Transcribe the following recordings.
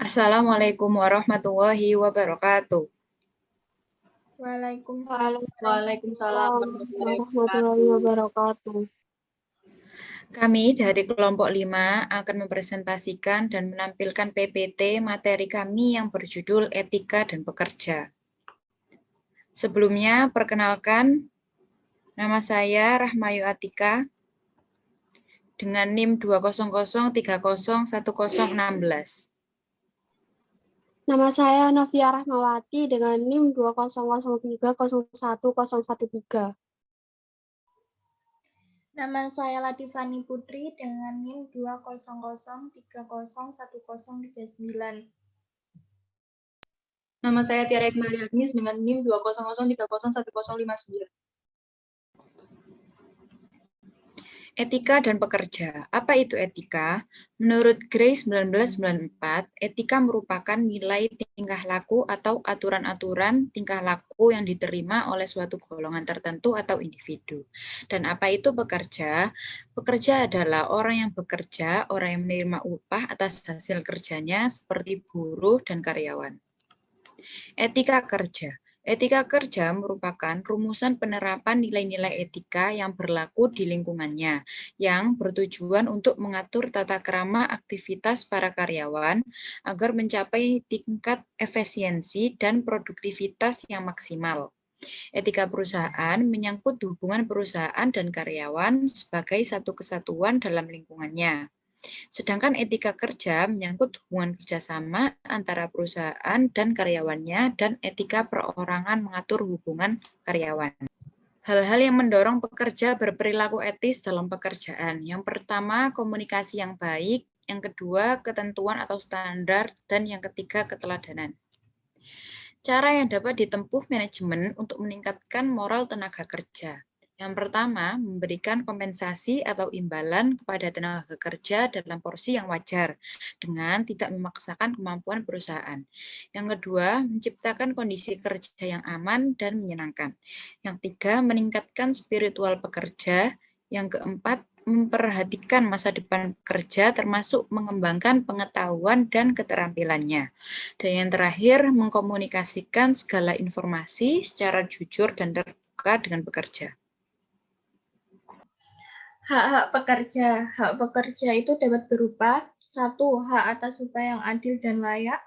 Assalamualaikum warahmatullahi wabarakatuh. Waalaikumsalam Waalaikumsalam warahmatullahi warahmatullahi wabarakatuh. wabarakatuh. Kami dari kelompok 5 akan mempresentasikan dan menampilkan PPT materi kami yang berjudul Etika dan Pekerja. Sebelumnya, perkenalkan, nama saya Rahmayu Atika dengan NIM 200301016. Nama saya Novia Rahmawati dengan NIM 200301013. Nama saya Latifani Putri dengan NIM 20030101039. Nama saya Tiara Ikmali Agnis dengan NIM 20030101059. Etika dan pekerja. Apa itu etika? Menurut Gray 1994, etika merupakan nilai tingkah laku atau aturan-aturan tingkah laku yang diterima oleh suatu golongan tertentu atau individu. Dan apa itu pekerja? Pekerja adalah orang yang bekerja, orang yang menerima upah atas hasil kerjanya seperti buruh dan karyawan. Etika kerja. Etika kerja merupakan rumusan penerapan nilai-nilai etika yang berlaku di lingkungannya, yang bertujuan untuk mengatur tata krama aktivitas para karyawan agar mencapai tingkat efisiensi dan produktivitas yang maksimal. Etika perusahaan menyangkut hubungan perusahaan dan karyawan sebagai satu kesatuan dalam lingkungannya. Sedangkan etika kerja menyangkut hubungan kerjasama antara perusahaan dan karyawannya dan etika perorangan mengatur hubungan karyawan. Hal-hal yang mendorong pekerja berperilaku etis dalam pekerjaan. Yang pertama, komunikasi yang baik. Yang kedua, ketentuan atau standar. Dan yang ketiga, keteladanan. Cara yang dapat ditempuh manajemen untuk meningkatkan moral tenaga kerja. Yang pertama, memberikan kompensasi atau imbalan kepada tenaga kerja dalam porsi yang wajar, dengan tidak memaksakan kemampuan perusahaan. Yang kedua, menciptakan kondisi kerja yang aman dan menyenangkan. Yang tiga, meningkatkan spiritual pekerja. Yang keempat, memperhatikan masa depan pekerja termasuk mengembangkan pengetahuan dan keterampilannya. Dan yang terakhir, mengkomunikasikan segala informasi secara jujur dan terbuka dengan pekerja. Hak-hak pekerja. Hak pekerja itu dapat berupa 1. Hak atas upah yang adil dan layak.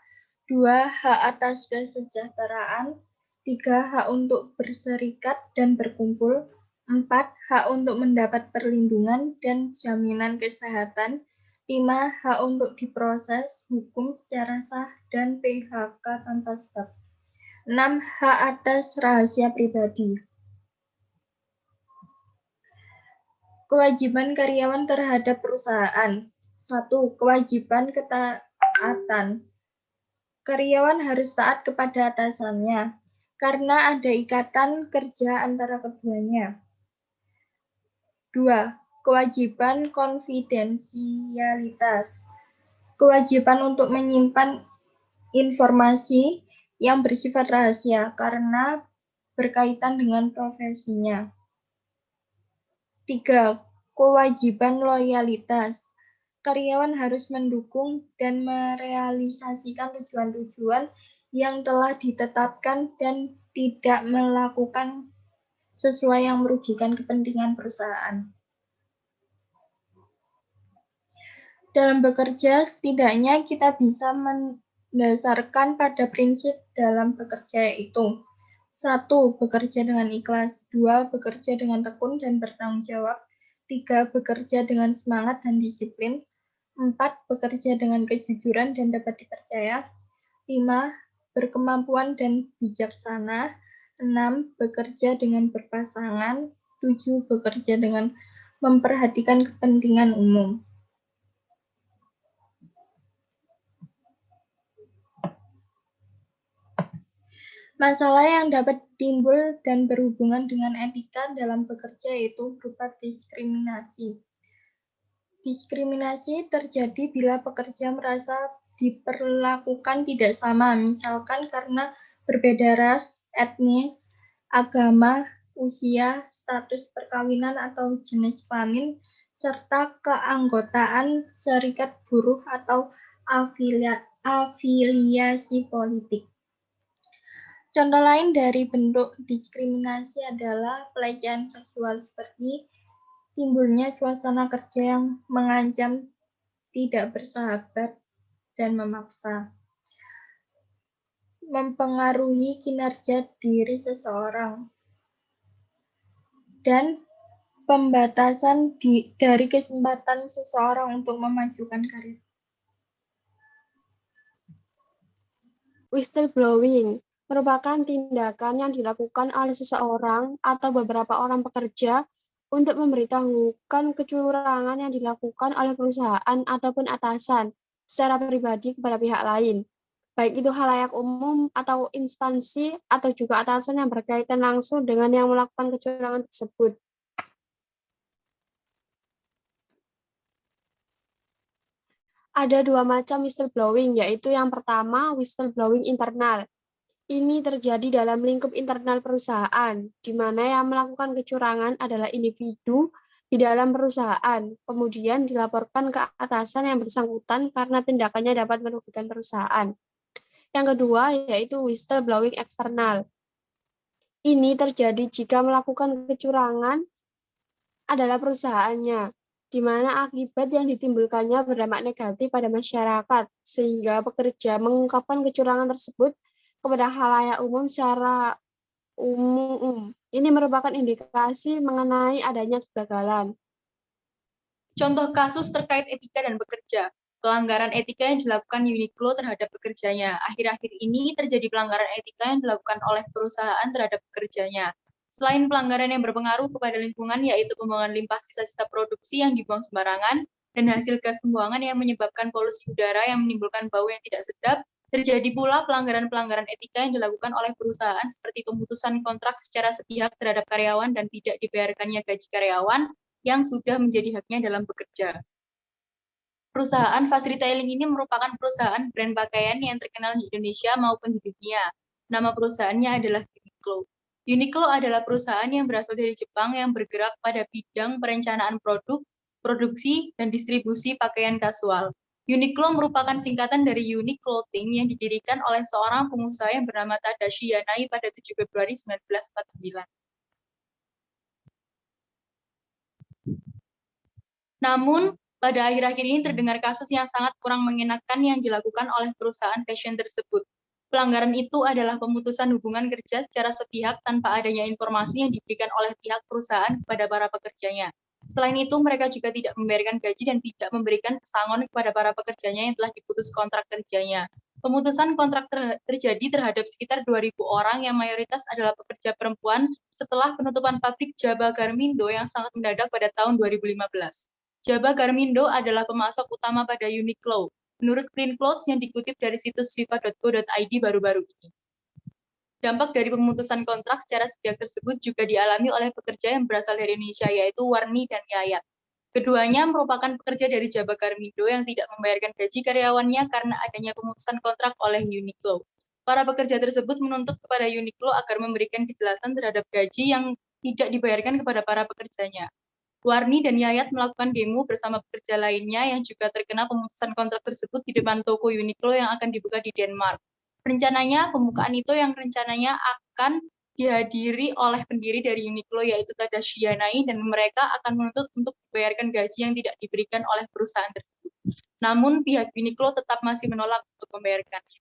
2. Hak atas kesejahteraan. 3. Hak untuk berserikat dan berkumpul. 4. Hak untuk mendapat perlindungan dan jaminan kesehatan. 5. Hak untuk diproses hukum secara sah dan PHK tanpa sebab. 6. Hak atas rahasia pribadi. Kewajiban karyawan terhadap perusahaan. 1. Kewajiban ketaatan. Karyawan harus taat kepada atasannya, karena ada ikatan kerja antara keduanya. 2. Kewajiban konfidensialitas. Kewajiban untuk menyimpan informasi yang bersifat rahasia, karena berkaitan dengan profesinya. 3. Kewajiban loyalitas. Karyawan harus mendukung dan merealisasikan tujuan-tujuan yang telah ditetapkan dan tidak melakukan sesuai yang merugikan kepentingan perusahaan. Dalam bekerja, setidaknya kita bisa mendasarkan pada prinsip dalam bekerja yaitu 1. Bekerja dengan ikhlas. 2. Bekerja dengan tekun dan bertanggung jawab. 3. Bekerja dengan semangat dan disiplin. 4. Bekerja dengan kejujuran dan dapat dipercaya. 5. Berkemampuan dan bijaksana. 6. Bekerja dengan berpasangan. 7. Bekerja dengan memperhatikan kepentingan umum. Masalah yang dapat timbul dan berhubungan dengan etika dalam bekerja yaitu berupa diskriminasi. Diskriminasi terjadi bila pekerja merasa diperlakukan tidak sama, misalkan karena berbeda ras, etnis, agama, usia, status perkawinan atau jenis kelamin, serta keanggotaan serikat buruh atau afiliasi politik. Contoh lain dari bentuk diskriminasi adalah pelecehan seksual seperti timbulnya suasana kerja yang mengancam, tidak bersahabat, dan memaksa. Mempengaruhi kinerja diri seseorang. Dan pembatasan dari kesempatan seseorang untuk memajukan karir. Whistleblowing merupakan tindakan yang dilakukan oleh seseorang atau beberapa orang pekerja untuk memberitahukan kecurangan yang dilakukan oleh perusahaan ataupun atasan secara pribadi kepada pihak lain, baik itu khalayak umum atau instansi atau juga atasan yang berkaitan langsung dengan yang melakukan kecurangan tersebut. Ada dua macam whistleblowing, yaitu yang pertama whistleblowing internal. Ini terjadi dalam lingkup internal perusahaan, di mana yang melakukan kecurangan adalah individu di dalam perusahaan, kemudian dilaporkan ke atasan yang bersangkutan karena tindakannya dapat merugikan perusahaan. Yang kedua yaitu whistleblowing eksternal. Ini terjadi jika melakukan kecurangan adalah perusahaannya, di mana akibat yang ditimbulkannya berdampak negatif pada masyarakat, sehingga pekerja mengungkapkan kecurangan tersebut kepada khalayak umum secara umum. Ini merupakan indikasi mengenai adanya kegagalan. Contoh kasus terkait etika dan bekerja. Pelanggaran etika yang dilakukan Uniqlo terhadap pekerjanya. Akhir-akhir ini terjadi pelanggaran etika yang dilakukan oleh perusahaan terhadap pekerjanya. Selain pelanggaran yang berpengaruh kepada lingkungan, yaitu pembuangan limbah sisa-sisa produksi yang dibuang sembarangan, dan hasil gas pembuangan yang menyebabkan polusi udara yang menimbulkan bau yang tidak sedap, terjadi pula pelanggaran-pelanggaran etika yang dilakukan oleh perusahaan seperti pemutusan kontrak secara sepihak terhadap karyawan dan tidak dibayarkannya gaji karyawan yang sudah menjadi haknya dalam bekerja. Perusahaan Fast Retailing ini merupakan perusahaan brand pakaian yang terkenal di Indonesia maupun di dunia. Nama perusahaannya adalah Uniqlo. Uniqlo adalah perusahaan yang berasal dari Jepang yang bergerak pada bidang perencanaan produk, produksi, dan distribusi pakaian kasual. Uniqlo merupakan singkatan dari Unique Clothing yang didirikan oleh seorang pengusaha yang bernama Tadashi Yanai pada 7 Februari 1949. Namun, pada akhir-akhir ini terdengar kasus yang sangat kurang mengenakan yang dilakukan oleh perusahaan fashion tersebut. Pelanggaran itu adalah pemutusan hubungan kerja secara sepihak tanpa adanya informasi yang diberikan oleh pihak perusahaan kepada para pekerjanya. Selain itu, mereka juga tidak membayarkan gaji dan tidak memberikan pesangon kepada para pekerjanya yang telah diputus kontrak kerjanya. Pemutusan kontrak terjadi terhadap sekitar 2.000 orang yang mayoritas adalah pekerja perempuan setelah penutupan pabrik Jaba Garmindo yang sangat mendadak pada tahun 2015. Jaba Garmindo adalah pemasok utama pada Uniqlo, menurut Clean Clothes yang dikutip dari situs fifa.co.id baru-baru ini. Dampak dari pemutusan kontrak secara sepihak tersebut juga dialami oleh pekerja yang berasal dari Indonesia, yaitu Warni dan Yayat. Keduanya merupakan pekerja dari Jaba Garmindo yang tidak membayarkan gaji karyawannya karena adanya pemutusan kontrak oleh Uniqlo. Para pekerja tersebut menuntut kepada Uniqlo agar memberikan kejelasan terhadap gaji yang tidak dibayarkan kepada para pekerjanya. Warni dan Yayat melakukan demo bersama pekerja lainnya yang juga terkena pemutusan kontrak tersebut di depan toko Uniqlo yang akan dibuka di Denmark. Rencananya, pembukaan itu yang rencananya akan dihadiri oleh pendiri dari Uniqlo yaitu Tadashi Yanai dan mereka akan menuntut untuk dibayarkan gaji yang tidak diberikan oleh perusahaan tersebut. Namun pihak Uniqlo tetap masih menolak untuk membayarkannya.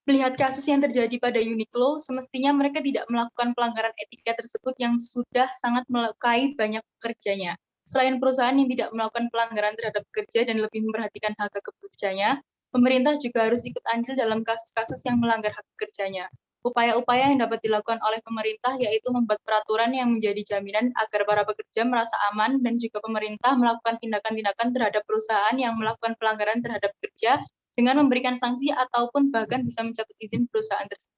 Melihat kasus yang terjadi pada Uniqlo, semestinya mereka tidak melakukan pelanggaran etika tersebut yang sudah sangat melukai banyak pekerjanya. Selain perusahaan yang tidak melakukan pelanggaran terhadap pekerja dan lebih memperhatikan hak pekerjanya, pemerintah juga harus ikut andil dalam kasus-kasus yang melanggar hak pekerjanya. Upaya-upaya yang dapat dilakukan oleh pemerintah yaitu membuat peraturan yang menjadi jaminan agar para pekerja merasa aman dan juga pemerintah melakukan tindakan-tindakan terhadap perusahaan yang melakukan pelanggaran terhadap pekerja dengan memberikan sanksi ataupun bahkan bisa mencabut izin perusahaan tersebut.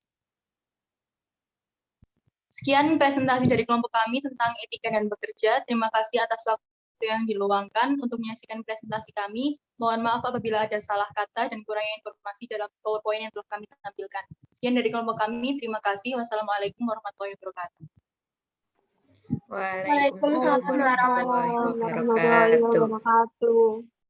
Sekian presentasi dari kelompok kami tentang etika dan bekerja. Terima kasih atas waktu yang diluangkan untuk menyaksikan presentasi kami. Mohon maaf apabila ada salah kata dan kurangnya informasi dalam PowerPoint yang telah kami tampilkan. Sekian dari kelompok kami. Terima kasih. Wassalamualaikum warahmatullahi wabarakatuh. Waalaikumsalam warahmatullahi wabarakatuh.